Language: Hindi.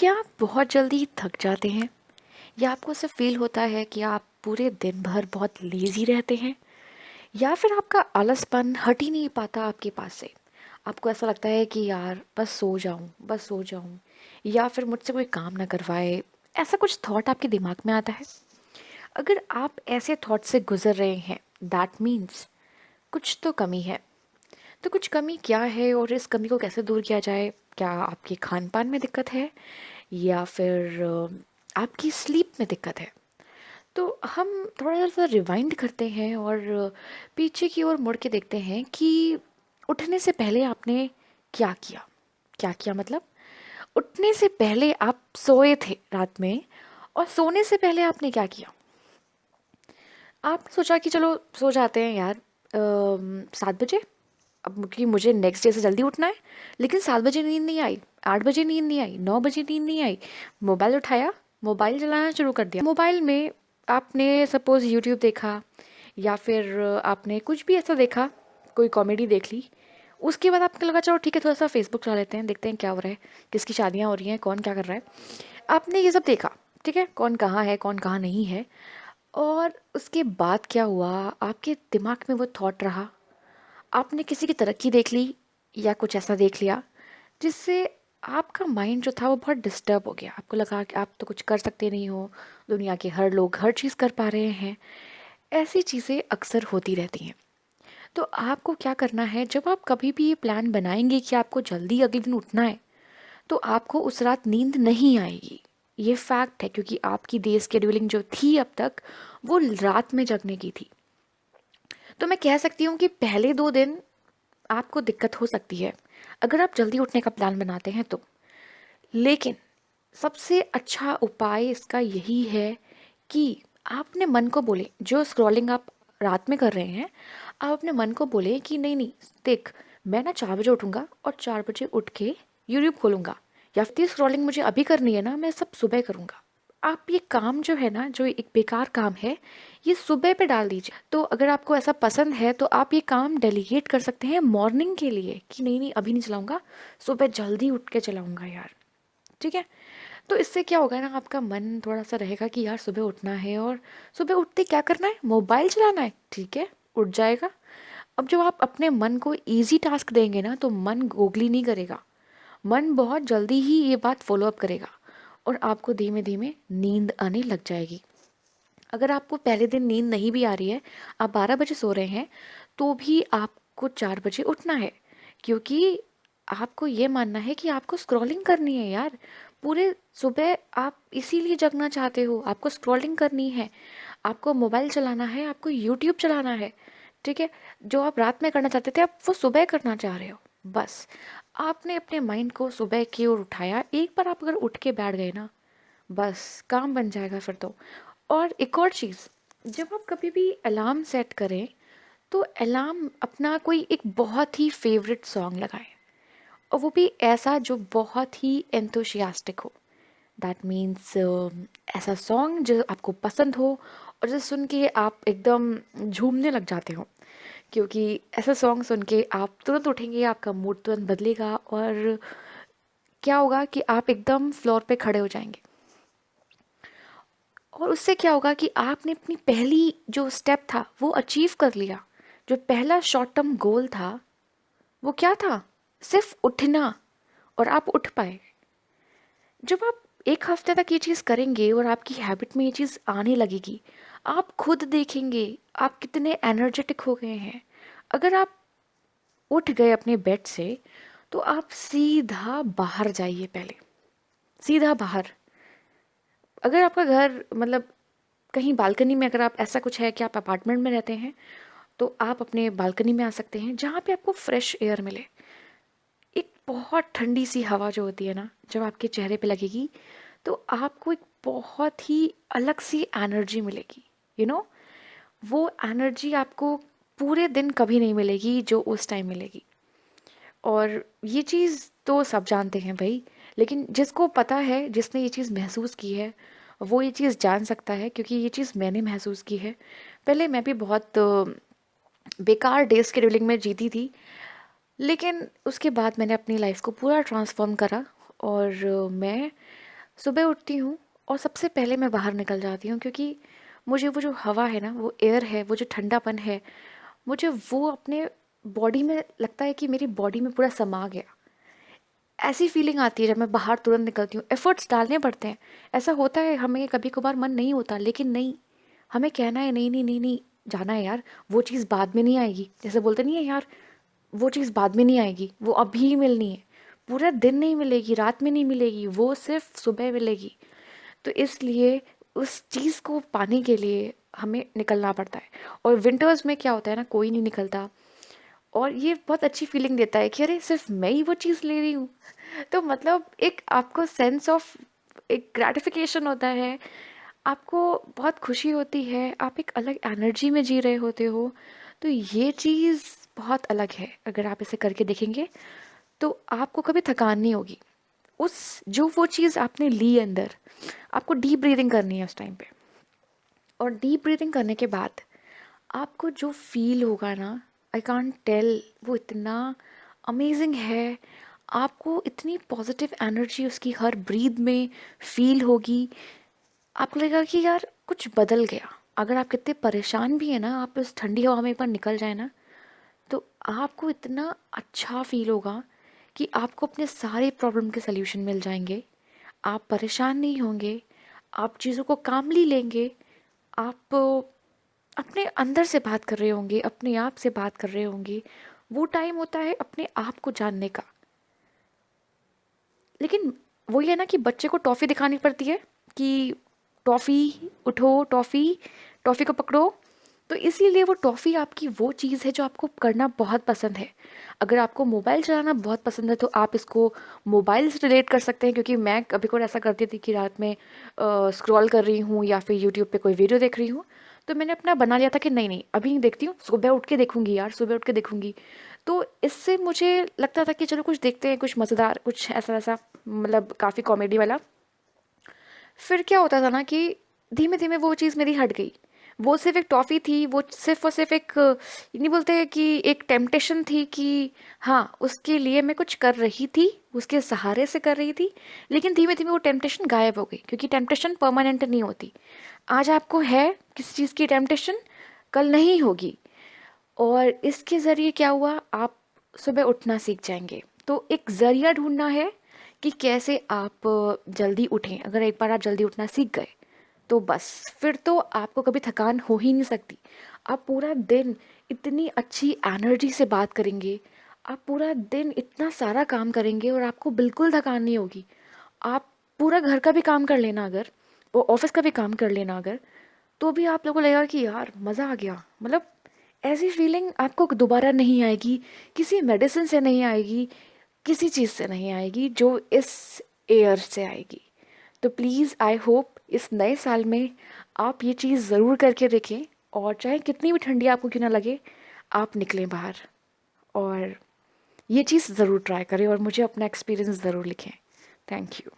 क्या आप बहुत जल्दी थक जाते हैं या आपको ऐसा फील होता है कि आप पूरे दिन भर बहुत लेजी रहते हैं या फिर आपका आलसपन हट ही नहीं पाता आपके पास से। आपको ऐसा लगता है कि यार बस सो जाऊं या फिर मुझसे कोई काम ना करवाए। ऐसा कुछ थॉट आपके दिमाग में आता है? अगर आप ऐसे थॉट से गुजर रहे हैं, दैट मीन्स कुछ तो कमी है। तो कुछ कमी क्या है और इस कमी को कैसे दूर किया जाए? क्या आपके खान पान में दिक्कत है या फिर आपकी स्लीप में दिक्कत है? तो हम थोड़ा सा रिवाइंड करते हैं और पीछे की ओर मुड़ के देखते हैं कि उठने से पहले आपने क्या किया। क्या किया मतलब उठने से पहले आप सोए थे रात में, और सोने से पहले आपने क्या किया? आपने सोचा कि चलो सो जाते हैं यार 7 बजे। अब क्योंकि मुझे नेक्स्ट डे से जल्दी उठना है, लेकिन 7 बजे नींद नहीं आई, 8 बजे नींद नहीं आई, 9 बजे नींद नहीं आई। मोबाइल उठाया, मोबाइल चलाना शुरू कर दिया। मोबाइल में आपने सपोज यूट्यूब देखा या फिर आपने कुछ भी ऐसा देखा, कोई कॉमेडी देख ली। उसके बाद आपको लगा चलो ठीक है, थोड़ा सा फेसबुक चला लेते हैं, देखते हैं क्या हो रहा है, किसकी शादियाँ हो रही हैं, कौन क्या कर रहा है। आपने ये सब देखा, ठीक है, कौन कहाँ है कौन कहाँ नहीं है। और उसके बाद क्या हुआ, आपके दिमाग में वो थॉट रहा, आपने किसी की तरक्की देख ली या कुछ ऐसा देख लिया जिससे आपका माइंड जो था वो बहुत डिस्टर्ब हो गया। आपको लगा कि आप तो कुछ कर सकते नहीं हो, दुनिया के हर लोग हर चीज़ कर पा रहे हैं। ऐसी चीज़ें अक्सर होती रहती हैं। तो आपको क्या करना है, जब आप कभी भी ये प्लान बनाएंगे कि आपको जल्दी अगले दिन उठना है, तो आपको उस रात नींद नहीं आएगी। ये फैक्ट है, क्योंकि आपकी डे स्केड्यूलिंग जो थी अब तक, वो रात में जगने की थी। तो मैं कह सकती हूँ कि पहले 2 दिन आपको दिक्कत हो सकती है अगर आप जल्दी उठने का प्लान बनाते हैं तो। लेकिन सबसे अच्छा उपाय इसका यही है कि आप अपने मन को बोले, जो स्क्रॉलिंग आप रात में कर रहे हैं, आप अपने मन को बोले कि नहीं नहीं, देख, मैं ना 4 बजे उठूंगा और 4 बजे उठ के यूट्यूब खोलूंगा, या फिर स्क्रॉलिंग मुझे अभी करनी है ना, मैं सब सुबह करूंगा। आप ये काम जो है ना, जो एक बेकार काम है, ये सुबह पे डाल दीजिए। तो अगर आपको ऐसा पसंद है तो आप ये काम डेलीगेट कर सकते हैं मॉर्निंग के लिए कि नहीं नहीं अभी नहीं चलाऊंगा, सुबह जल्दी उठ के चलाऊंगा यार। ठीक है। तो इससे क्या होगा ना, आपका मन थोड़ा सा रहेगा कि यार सुबह उठना है, और सुबह उठते क्या करना है, मोबाइल चलाना है, ठीक है, उठ जाएगा। अब जब आप अपने मन को इजी टास्क देंगे ना, तो मन गोगली नहीं करेगा, मन बहुत जल्दी ही ये बात फॉलो अप करेगा और आपको धीमे धीमे नींद आने लग जाएगी। अगर आपको पहले दिन नींद नहीं भी आ रही है, आप 12 बजे सो रहे हैं, तो भी आपको 4 बजे उठना है, क्योंकि आपको ये मानना है कि आपको स्क्रॉलिंग करनी है यार। पूरे सुबह आप इसीलिए जगना चाहते हो, आपको स्क्रॉलिंग करनी है, आपको मोबाइल चलाना है, आपको यूट्यूब चलाना है। ठीक है। जो आप रात में करना चाहते थे, आप वो सुबह करना चाह रहे हो। बस आपने अपने माइंड को सुबह की ओर उठाया, एक बार आप अगर उठ के बैठ गए ना, बस काम बन जाएगा फिर तो। और एक और चीज़, जब आप कभी भी अलार्म सेट करें, तो अलार्म अपना कोई एक बहुत ही फेवरेट सॉन्ग लगाएं, और वो भी ऐसा जो बहुत ही एंथुसियास्टिक हो। दैट मीन्स ऐसा सॉन्ग जो आपको पसंद हो और जो सुन के आप एकदम झूमने लग जाते हो, क्योंकि ऐसा सॉन्ग सुन के आप तुरंत उठेंगे, आपका मूड तुरंत बदलेगा, और क्या होगा कि आप एकदम फ्लोर पे खड़े हो जाएंगे। और उससे क्या होगा कि आपने अपनी पहली जो स्टेप था वो अचीव कर लिया। जो पहला शॉर्ट टर्म गोल था, वो क्या था, सिर्फ उठना, और आप उठ पाए। जब आप एक हफ्ते तक ये चीज़ करेंगे और आपकी हैबिट में ये चीज़ आने लगेगी, आप खुद देखेंगे आप कितने एनर्जेटिक हो गए हैं। अगर आप उठ गए अपने बेड से, तो आप सीधा बाहर जाइए, पहले सीधा बाहर। अगर आपका घर मतलब कहीं बालकनी में, अगर आप ऐसा कुछ है कि आप अपार्टमेंट में रहते हैं, तो आप अपने बालकनी में आ सकते हैं जहाँ पे आपको फ्रेश एयर मिले। एक बहुत ठंडी सी हवा जो होती है ना, जब आपके चेहरे पे लगेगी, तो आपको एक बहुत ही अलग सी एनर्जी मिलेगी। यू नो, वो एनर्जी आपको पूरे दिन कभी नहीं मिलेगी जो उस टाइम मिलेगी। और ये चीज़ तो सब जानते हैं भाई, लेकिन जिसको पता है, जिसने ये चीज़ महसूस की है, वो ये चीज़ जान सकता है, क्योंकि ये चीज़ मैंने महसूस की है। पहले मैं भी बहुत बेकार डे शेड्यूलिंग में जीती थी, लेकिन उसके बाद मैंने अपनी लाइफ को पूरा ट्रांसफॉर्म करा, और मैं सुबह उठती हूँ और सबसे पहले मैं बाहर निकल जाती हूँ, क्योंकि मुझे वो जो हवा है ना, वो एयर है, वो जो ठंडापन है, मुझे वो अपने बॉडी में लगता है कि मेरी बॉडी में पूरा समा गया। ऐसी फीलिंग आती है जब मैं बाहर तुरंत निकलती हूँ। एफर्ट्स डालने पड़ते हैं। ऐसा होता है हमें कभी कभार मन नहीं होता, लेकिन नहीं, हमें कहना है नहीं नहीं नहीं नहीं, जाना है यार। वो चीज़ बाद में नहीं आएगी, जैसे बोलते नहीं है यार, वो चीज़ बाद में नहीं आएगी, वो अभी ही मिलनी है। पूरा दिन नहीं मिलेगी, रात में नहीं मिलेगी, वो सिर्फ सुबह मिलेगी। तो इसलिए उस चीज़ को पाने के लिए हमें निकलना पड़ता है। और विंटर्स में क्या होता है ना, कोई नहीं निकलता, और ये बहुत अच्छी फीलिंग देता है कि अरे सिर्फ मैं ही वो चीज़ ले रही हूँ। तो मतलब एक आपको सेंस ऑफ एक ग्रेटिफिकेशन होता है, आपको बहुत खुशी होती है, आप एक अलग एनर्जी में जी रहे होते हो। तो ये चीज़ बहुत अलग है, अगर आप इसे करके देखेंगे तो आपको कभी थकान नहीं होगी। उस जो वो चीज़ आपने ली अंदर, आपको डीप ब्रीदिंग करनी है उस टाइम पे। और डीप ब्रीदिंग करने के बाद आपको जो फील होगा ना, आई कांट टेल, वो इतना अमेजिंग है। आपको इतनी पॉजिटिव एनर्जी उसकी हर ब्रीद में फील होगी। आपको लगेगा कि यार कुछ बदल गया। अगर आप कितने परेशान भी हैं ना, आप उस ठंडी हवा में एक बार निकल जाए ना, तो आपको इतना अच्छा फील होगा कि आपको अपने सारे प्रॉब्लम के सल्यूशन मिल जाएंगे। आप परेशान नहीं होंगे, आप चीज़ों को कामली लेंगे। आप अपने अंदर से बात कर रहे होंगे, अपने आप से बात कर रहे होंगे। वो टाइम होता है अपने आप को जानने का। लेकिन वही है ना कि बच्चे को टॉफ़ी दिखानी पड़ती है कि टॉफ़ी उठो, टॉफ़ी, टॉफ़ी को पकड़ो। तो इसीलिए वो टॉफ़ी आपकी वो चीज़ है जो आपको करना बहुत पसंद है। अगर आपको मोबाइल चलाना बहुत पसंद है तो आप इसको मोबाइल से रिलेट कर सकते हैं, क्योंकि मैं कभी कभार ऐसा करती थी कि रात में स्क्रॉल कर रही हूँ या फिर यूट्यूब पे कोई वीडियो देख रही हूँ। तो मैंने अपना बना लिया था कि नहीं नहीं, अभी नहीं देखती हूँ, सुबह उठ के देखूंगी यार, सुबह उठ के देखूंगी। तो इससे मुझे लगता था कि चलो कुछ देखते हैं, कुछ मज़ेदार, कुछ ऐसा वैसा, मतलब काफ़ी कॉमेडी वाला। फिर क्या होता था ना कि धीमे धीमे वो चीज़ मेरी हट गई। वो सिर्फ एक टॉफ़ी थी, वो सिर्फ और सिर्फ एक ये नहीं बोलते हैं कि एक टेम्पटेशन थी कि हाँ उसके लिए मैं कुछ कर रही थी, उसके सहारे से कर रही थी। लेकिन धीमे धीमे वो टेम्पटेशन गायब हो गई, क्योंकि टेम्पटेशन परमानेंट नहीं होती। आज आपको है किसी चीज़ की टेम्पटेशन, कल नहीं होगी। और इसके ज़रिए क्या हुआ, आप सुबह उठना सीख जाएंगे। तो एक ज़रिया ढूंढना है कि कैसे आप जल्दी उठें। अगर एक बार आप जल्दी उठना सीख गए तो बस, फिर तो आपको कभी थकान हो ही नहीं सकती। आप पूरा दिन इतनी अच्छी एनर्जी से बात करेंगे, आप पूरा दिन इतना सारा काम करेंगे और आपको बिल्कुल थकान नहीं होगी। आप पूरा घर का भी काम कर लेना अगर, वो ऑफिस का भी काम कर लेना अगर, तो भी आप लोगों को लगेगा कि यार मज़ा आ गया। मतलब ऐसी फीलिंग आपको दोबारा नहीं आएगी, किसी मेडिसिन से नहीं आएगी, किसी चीज़ से नहीं आएगी जो इस एयर से आएगी। तो प्लीज़ आई होप इस नए साल में आप ये चीज़ ज़रूर करके देखें, और चाहे कितनी भी ठंडी आपको क्यों ना लगे, आप निकलें बाहर और ये चीज़ ज़रूर ट्राई करें और मुझे अपना एक्सपीरियंस ज़रूर लिखें। Thank you.